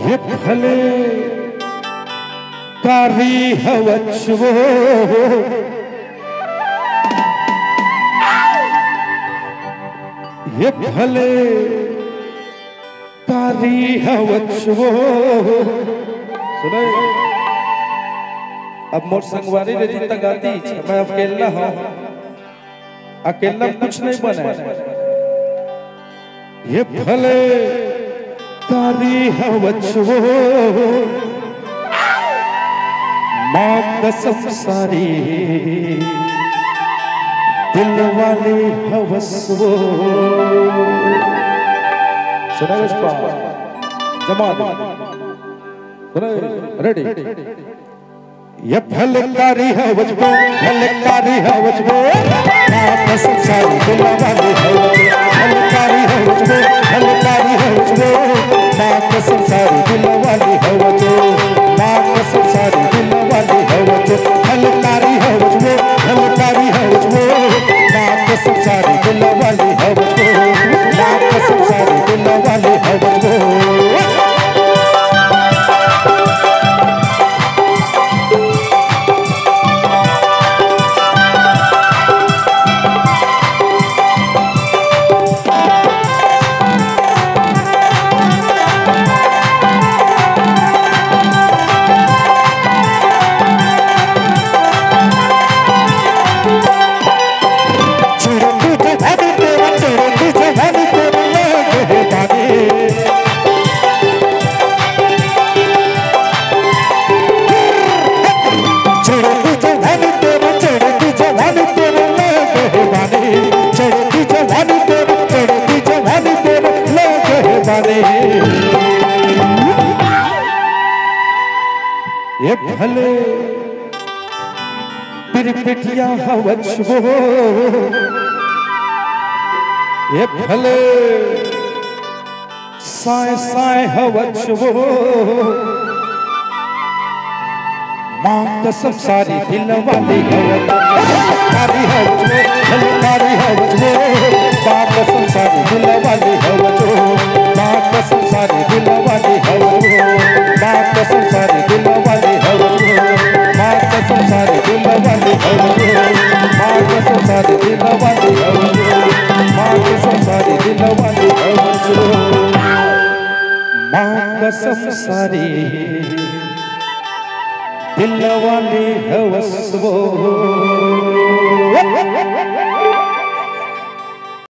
ये भले कारी हवचवो ये भले कारी हवचवो सुनो अब मोर संगवारी रे जितना गाती मैं अकेला हूं अकेला कुछ नहीं बना ये भले कारी हवचवो मां कसम सारी दिल वाली हवसवो सुना पुष्पा जमात सुना रेडी ये भलकारी हवचवो भलकारी हवचवो मां कसम सारी दिल वाली हवसवो भलकारी हवचवो भलकारी हवचवो मां कसम सारी दिल वाली हवचवो मां कसम सारी दिल वाली हवचवो भलकारी हवचवो भलकारी हवचवो मां कसम सारी दिल वाली हवचवो मां कसम सारी दिल वाली हवचवो ये भले पिरपिटिया हवचवो ये भले साए साए हवचवो मां कसम सारी दिल वाली हवचवो भलकारी हवचवो मां कसम सारी दिल वाली हवचवो मां कसम सारी दिल वाली हवचवो मां कसम सारी दिल वाली हवचवो मां कसम सारी दिल वाली हवचवो मां कसम सारी दिल वाली हवचवो मां कसम सारी दिल वाली हवचवो मां कसम सारी दिल वाली हवसवो